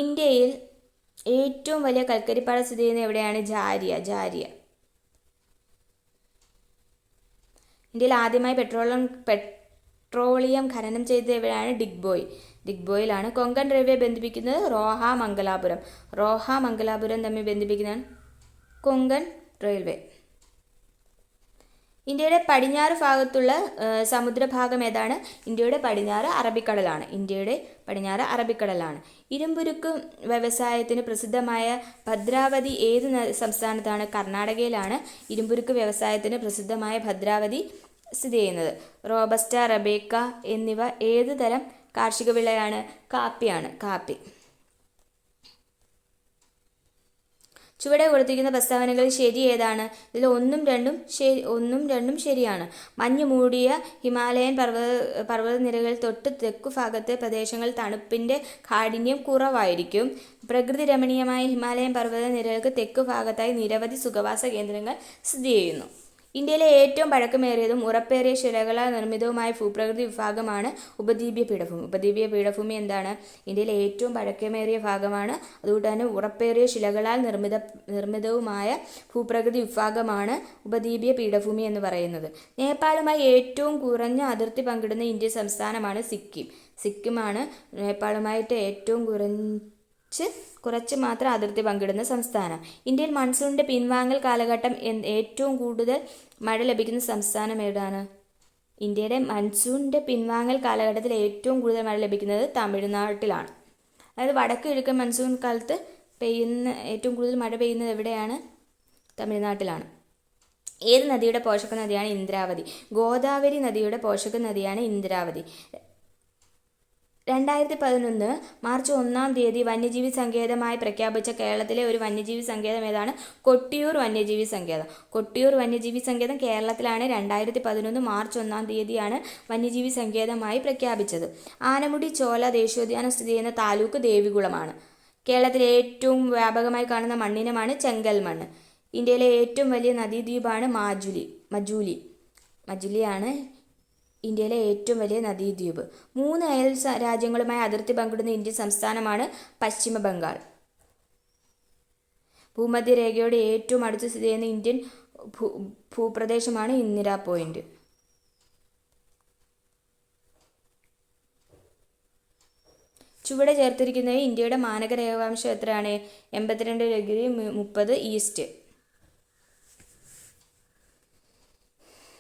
ഇന്ത്യയിൽ ഏറ്റവും വലിയ കൽക്കരിപ്പാടം സ്ഥിതി ചെയ്യുന്നത് എവിടെയാണ്? ജാരിയ. ഇന്ത്യയിൽ ആദ്യമായി പെട്രോളിയം ഖനനം ചെയ്തത് എവിടെയാണ്? ഡിഗ്ബോയിലാണ്. കൊങ്കൺ റെയിൽവേ ബന്ധിപ്പിക്കുന്നത് റോഹ മംഗലാപുരം തമ്മിൽ ബന്ധിപ്പിക്കുന്നതാണ് കൊങ്കൺ റെയിൽവേ. ഇന്ത്യയുടെ പടിഞ്ഞാറ് ഭാഗത്തുള്ള സമുദ്രഭാഗം ഏതാണ്? ഇന്ത്യയുടെ പടിഞ്ഞാറ് അറബിക്കടലാണ്. ഇരുമ്പുരുക്ക് വ്യവസായത്തിന് പ്രസിദ്ധമായ ഭദ്രാവതി ഏത് സംസ്ഥാനത്താണ്? കർണാടകയിലാണ് ഇരുമ്പുരുക്ക് വ്യവസായത്തിന് പ്രസിദ്ധമായ ഭദ്രാവതി സ്ഥിതി ചെയ്യുന്നത്. റോബസ്റ്റ, റബേക്ക എന്നിവ ഏത് തരം കാർഷിക വിളയാണ്? കാപ്പി. ചുവടെ കൊടുത്തിരിക്കുന്ന പ്രസ്താവനകളിൽ ശരി ഏതാണ്? ഇതിൽ 1ഉം 2ഉം ശരിയാണ്. മഞ്ഞ് മൂടിയ ഹിമാലയൻ പർവ്വതനിരകളിൽ തൊട്ട് തെക്കു ഭാഗത്തെ പ്രദേശങ്ങളിൽ തണുപ്പിൻ്റെ കാഠിന്യം കുറവായിരിക്കും. പ്രകൃതി രമണീയമായ ഹിമാലയൻ പർവ്വതനിരകൾക്ക് തെക്കു ഭാഗത്തായി നിരവധി സുഖവാസ കേന്ദ്രങ്ങൾ സ്ഥിതി ചെയ്യുന്നു. ഇന്ത്യയിലെ ഏറ്റവും പഴക്കമേറിയതും ഉറപ്പേറിയ ശിലകളാൽ നിർമ്മിതവുമായ ഭൂപ്രകൃതി വിഭാഗമാണ് ഉപദ്വീപീയ പീഠഭൂമി. ഉപദ്വീപീയ പീഠഭൂമി എന്താണ്? ഇന്ത്യയിലെ ഏറ്റവും പഴക്കമേറിയ ഭാഗമാണ്. അതുകൊണ്ട് തന്നെ ഉറപ്പേറിയ ശിലകളാൽ നിർമ്മിതവുമായ ഭൂപ്രകൃതി വിഭാഗമാണ് ഉപദ്വീപീയ പീഠഭൂമി എന്ന് പറയുന്നത്. നേപ്പാളുമായി ഏറ്റവും കുറഞ്ഞ അതിർത്തി പങ്കിടുന്ന ഇന്ത്യൻ സംസ്ഥാനമാണ് സിക്കിമാണ് നേപ്പാളുമായിട്ട് ഏറ്റവും കുറച്ച് മാത്രം അതിർത്തി പങ്കിടുന്ന സംസ്ഥാനം. ഇന്ത്യയിൽ മൺസൂണിൻ്റെ പിൻവാങ്ങൽ കാലഘട്ടം ഏറ്റവും കൂടുതൽ മഴ ലഭിക്കുന്ന സംസ്ഥാനം ഏതാണ്? ഇന്ത്യയുടെ മൺസൂണിൻ്റെ പിൻവാങ്ങൽ കാലഘട്ടത്തിൽ ഏറ്റവും കൂടുതൽ മഴ ലഭിക്കുന്നത് തമിഴ്നാട്ടിലാണ്. അതായത് വടക്ക് കിഴക്കൻ മൺസൂൺ കാലത്ത് ഏറ്റവും കൂടുതൽ മഴ പെയ്യുന്നത് എവിടെയാണ്? തമിഴ്നാട്ടിലാണ്. ഏത് നദിയുടെ പോഷക നദിയാണ് ഇന്ദ്രാവതി? ഗോദാവരി നദിയുടെ പോഷക നദിയാണ് ഇന്ദ്രാവതി. 2011 മാർച്ച് 1 വന്യജീവി സങ്കേതമായി പ്രഖ്യാപിച്ച കേരളത്തിലെ ഒരു വന്യജീവി സങ്കേതം ഏതാണ്? കൊട്ടിയൂർ വന്യജീവി സങ്കേതം. കൊട്ടിയൂർ വന്യജീവി സങ്കേതം കേരളത്തിലാണ്. 2011 മാർച്ച് 1 വന്യജീവി സങ്കേതമായി പ്രഖ്യാപിച്ചത്. ആനമുടി ചോല ദേശീയോദ്യാനം സ്ഥിതി ചെയ്യുന്ന താലൂക്ക് ദേവികുളമാണ്. കേരളത്തിലെ ഏറ്റവും വ്യാപകമായി കാണുന്ന മണ്ണിനമാണ് ചെങ്കൽ മണ്ണ്. ഇന്ത്യയിലെ ഏറ്റവും വലിയ നദീദ്വീപാണ് മജുലിയാണ് ഇന്ത്യയിലെ ഏറ്റവും വലിയ നദീദ്വീപ്. 3 അയൽ രാജ്യങ്ങളുമായി അതിർത്തി പങ്കിടുന്ന ഇന്ത്യൻ സംസ്ഥാനമാണ് പശ്ചിമ ബംഗാൾ. ഭൂമധ്യരേഖയോട് ഏറ്റവും അടുത്ത് സ്ഥിതി ചെയ്യുന്ന ഇന്ത്യൻ ഭൂപ്രദേശമാണ് ഇന്ദിരാ പോയിന്റ്. ചുവടെ ചേർത്തിരിക്കുന്നത് ഇന്ത്യയുടെ മാനക രേഖാംശം എത്രയാണ്? 82°30'E.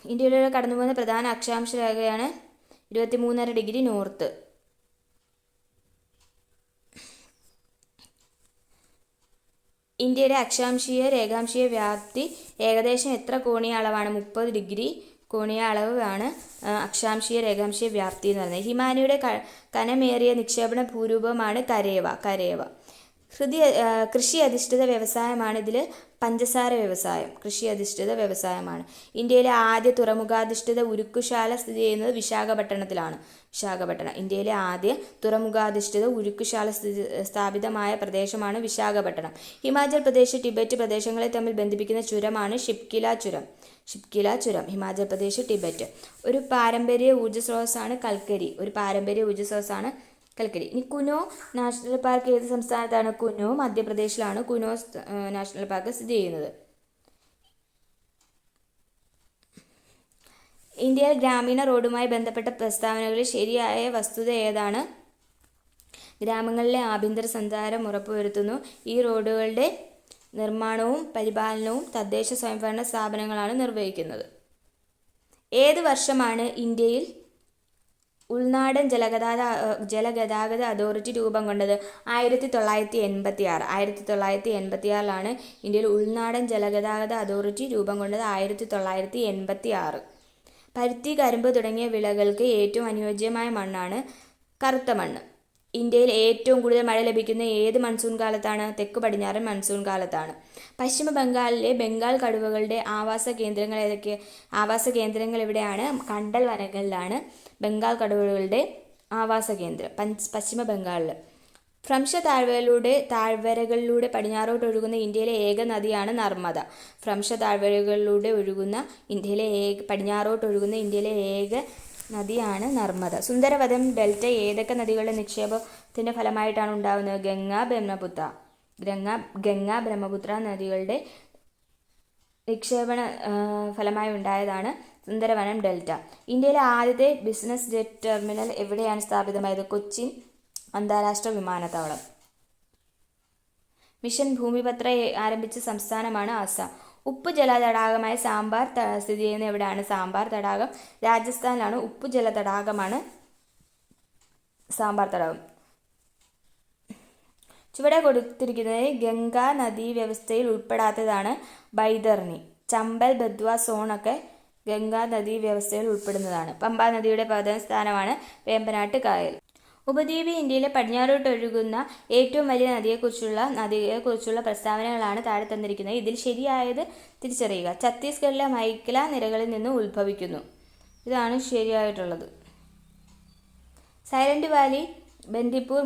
ഇന്ത്യയിലൂടെ കടന്നുപോകുന്ന പ്രധാന അക്ഷാംശ രേഖയാണ് 23.5°N. ഇന്ത്യയുടെ അക്ഷാംശീയ രേഖാംശീയ വ്യാപ്തി ഏകദേശം എത്ര കോണീയ അളവാണ്? 30° കോണീയ അളവാണ് അക്ഷാംശീയ രേഖാംശീയ വ്യാപ്തി എന്ന് പറയുന്നത്. ഹിമാനിയുടെ കനമേറിയ നിക്ഷേപണ ഭൂരൂപമാണ് കരേവ. കൃഷി അധിഷ്ഠിത വ്യവസായമാണ് ഇതിൽ പഞ്ചസാര വ്യവസായം. കൃഷി അധിഷ്ഠിത വ്യവസായമാണ്. ഇന്ത്യയിലെ ആദ്യ തുറമുഖാധിഷ്ഠിത ഉരുക്കുശാല സ്ഥിതി ചെയ്യുന്നത് വിശാഖപട്ടണത്തിലാണ്. ഇന്ത്യയിലെ ആദ്യ തുറമുഖാധിഷ്ഠിത ഉരുക്കുശാല സ്ഥാപിതമായ പ്രദേശമാണ് വിശാഖപട്ടണം. ഹിമാചൽ പ്രദേശ് ടിബറ്റ് പ്രദേശങ്ങളെ തമ്മിൽ ബന്ധിപ്പിക്കുന്ന ചുരമാണ് ഷിപ്കില ചുരം. ഹിമാചൽ പ്രദേശ് ടിബറ്റ്. ഒരു പാരമ്പര്യ ഊർജ്ജസ്രോതസ്സാണ് കൽക്കരി. ഇനി കുനോ നാഷണൽ പാർക്ക് ഏത് സംസ്ഥാനത്താണ്? കുനോ മധ്യപ്രദേശിലാണ് കുനോ നാഷണൽ പാർക്ക് സ്ഥിതി ചെയ്യുന്നത്. ഇന്ത്യയിൽ ഗ്രാമീണ റോഡുമായി ബന്ധപ്പെട്ട പ്രസ്താവനകളിൽ ശരിയായ വസ്തുത ഏതാണ്? ഗ്രാമങ്ങളിലെ ആഭ്യന്തര സഞ്ചാരം ഉറപ്പുവരുത്തുന്നു. ഈ റോഡുകളുടെ നിർമ്മാണവും പരിപാലനവും തദ്ദേശ സ്വയംഭരണ സ്ഥാപനങ്ങളാണ് നിർവഹിക്കുന്നത്. ഏത് വർഷമാണ് ഇന്ത്യയിൽ ഉൾനാടൻ ജലഗതാഗത അതോറിറ്റി രൂപം കൊണ്ടത്? 1986. 1986 ഇന്ത്യയിൽ ഉൾനാടൻ ജലഗതാഗത അതോറിറ്റി രൂപം കൊണ്ടത്. 1986. പരുത്തി, കരിമ്പ് തുടങ്ങിയ വിളകൾക്ക് ഏറ്റവും അനുയോജ്യമായ മണ്ണാണ് കറുത്ത മണ്ണ്. ഇന്ത്യയിൽ ഏറ്റവും കൂടുതൽ മഴ ലഭിക്കുന്ന ഏത് മൺസൂൺ കാലത്താണ്? തെക്ക് പടിഞ്ഞാറൻ മൺസൂൺ കാലത്താണ്. പശ്ചിമ ബംഗാളിലെ ബംഗാൾ കടുവകളുടെ ആവാസ കേന്ദ്രങ്ങൾ എവിടെയാണ്? കണ്ടൽ വനങ്ങളിലാണ് ബംഗാൾ കടുവകളുടെ ആവാസ കേന്ദ്രം പശ്ചിമ ബംഗാളിൽ. ഭ്രംശ താഴ്വരകളിലൂടെ പടിഞ്ഞാറോട്ട് ഒഴുകുന്ന ഇന്ത്യയിലെ ഏക നദിയാണ് നർമ്മദ. പടിഞ്ഞാറോട്ട് ഒഴുകുന്ന ഇന്ത്യയിലെ ഏക നദിയാണ് നർമ്മദ. സുന്ദരവനം ഡെൽറ്റ ഏതൊക്കെ നദികളുടെ നിക്ഷേപത്തിന്റെ ഫലമായിട്ടാണ് ഉണ്ടാകുന്നത്? ഗംഗ ബ്രഹ്മപുത്ര നദികളുടെ നിക്ഷേപണ ഫലമായി ഉണ്ടായതാണ് സുന്ദരവനം ഡെൽറ്റ. ഇന്ത്യയിലെ ആദ്യത്തെ ബിസിനസ് ജെറ്റ് ടെർമിനൽ എവിടെയാണ് സ്ഥാപിതമായത്? കൊച്ചിൻ അന്താരാഷ്ട്ര വിമാനത്താവളം. മിഷൻ ഭൂമിപത്ര ആരംഭിച്ച സംസ്ഥാനമാണ് ആസാം. ഉപ്പ് ജല തടാകമായ സാമ്പാർ സ്ഥിതി ചെയ്യുന്ന എവിടെയാണ്? സാമ്പാർ തടാകം രാജസ്ഥാനിലാണ്. ഉപ്പ് ജല തടാകമാണ് സാമ്പാർ തടാകം. ചുവടെ കൊടുത്തിരിക്കുന്നത് ഗംഗാ നദീ വ്യവസ്ഥയിൽ ഉൾപ്പെടാത്തതാണ് ബൈതർണി. ചമ്പൽ, ബദ്വ സോണൊക്കെ ഗംഗാ നദീ വ്യവസ്ഥയിൽ ഉൾപ്പെടുന്നതാണ്. പമ്പാ നദിയുടെ പ്രധാന സ്ഥാനമാണ് വേമ്പനാട്ട് കായൽ. ഉപദ്വീപ് ഇന്ത്യയിലെ പടിഞ്ഞാറോട്ട് ഒഴുകുന്ന ഏറ്റവും വലിയ നദിയെക്കുറിച്ചുള്ള പ്രസ്താവനകളാണ് താഴെ തന്നിരിക്കുന്നത്. ഇതിൽ ശരിയായത് തിരിച്ചറിയുക. ഛത്തീസ്ഗഡിലെ മൈക്കല നിരകളിൽ നിന്ന് ഉത്ഭവിക്കുന്നു. ഇതാണ് ശരിയായിട്ടുള്ളത്. സൈലന്റ് വാലി, ബന്ദിപ്പൂർ,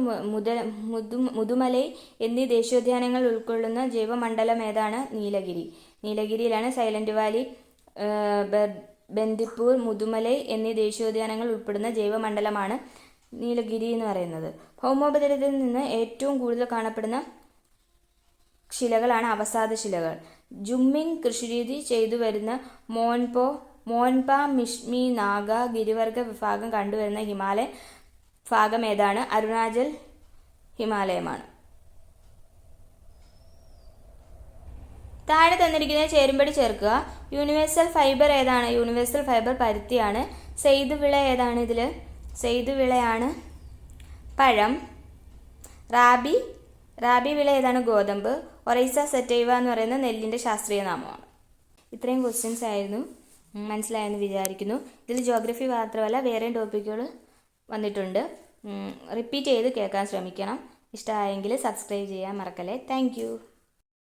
മുതുമലൈ എന്നീ ദേശീയോദ്യാനങ്ങൾ ഉൾക്കൊള്ളുന്ന ജൈവമണ്ഡലം ഏതാണ്? നീലഗിരിയിലാണ് സൈലന്റ് വാലി, ബന്ദിപ്പൂർ, മുതുമലൈ എന്നീ ദേശീയോദ്യാനങ്ങൾ ഉൾപ്പെടുന്ന ജൈവമണ്ഡലമാണ് നീലഗിരി എന്ന് പറയുന്നത്. ഭൗമോപരിതലത്തിൽ നിന്ന് ഏറ്റവും കൂടുതൽ കാണപ്പെടുന്ന ശിലകളാണ് അവസാദ ശിലകൾ. ജുമ്മിങ് കൃഷിരീതി ചെയ്തു വരുന്ന മോൻപ, മിഷ്മി, നാഗ ഗിരിവർഗ വിഭാഗം കണ്ടുവരുന്ന ഹിമാലയൻ ഭാഗം ഏതാണ്? അരുണാചൽ ഹിമാലയമാണ്. താഴെ തന്നിരിക്കുന്ന ചേരുംപടി ചേർക്കുക. യൂണിവേഴ്സൽ ഫൈബർ ഏതാണ്? യൂണിവേഴ്സൽ ഫൈബർ പരുത്തിയാണ്. സെയ്തുവിള ഏതാണ്? ഇതിൽ സെയ്തുവിളയാണ് പഴം. റാബി വിള ഏതാണ്? ഗോതമ്പ്. ഒറൈസ സെറ്റൈവ എന്ന് പറയുന്നത് നെല്ലിൻ്റെ ശാസ്ത്രീയ നാമമാണ്. ഇത്രയും ക്വസ്റ്റ്യൻസ് ആയിരുന്നു, മനസ്സിലായെന്ന് വിചാരിക്കുന്നു. ഇതിൽ ജോഗ്രഫി മാത്രമല്ല വേറെയും ടോപ്പിക്കുകൾ വന്നിട്ടുണ്ട്. റിപ്പീറ്റ് ചെയ്ത് കേൾക്കാൻ ശ്രമിക്കണം. ഇഷ്ടമായെങ്കിൽ സബ്സ്ക്രൈബ് ചെയ്യാൻ മറക്കല്ലേ. താങ്ക്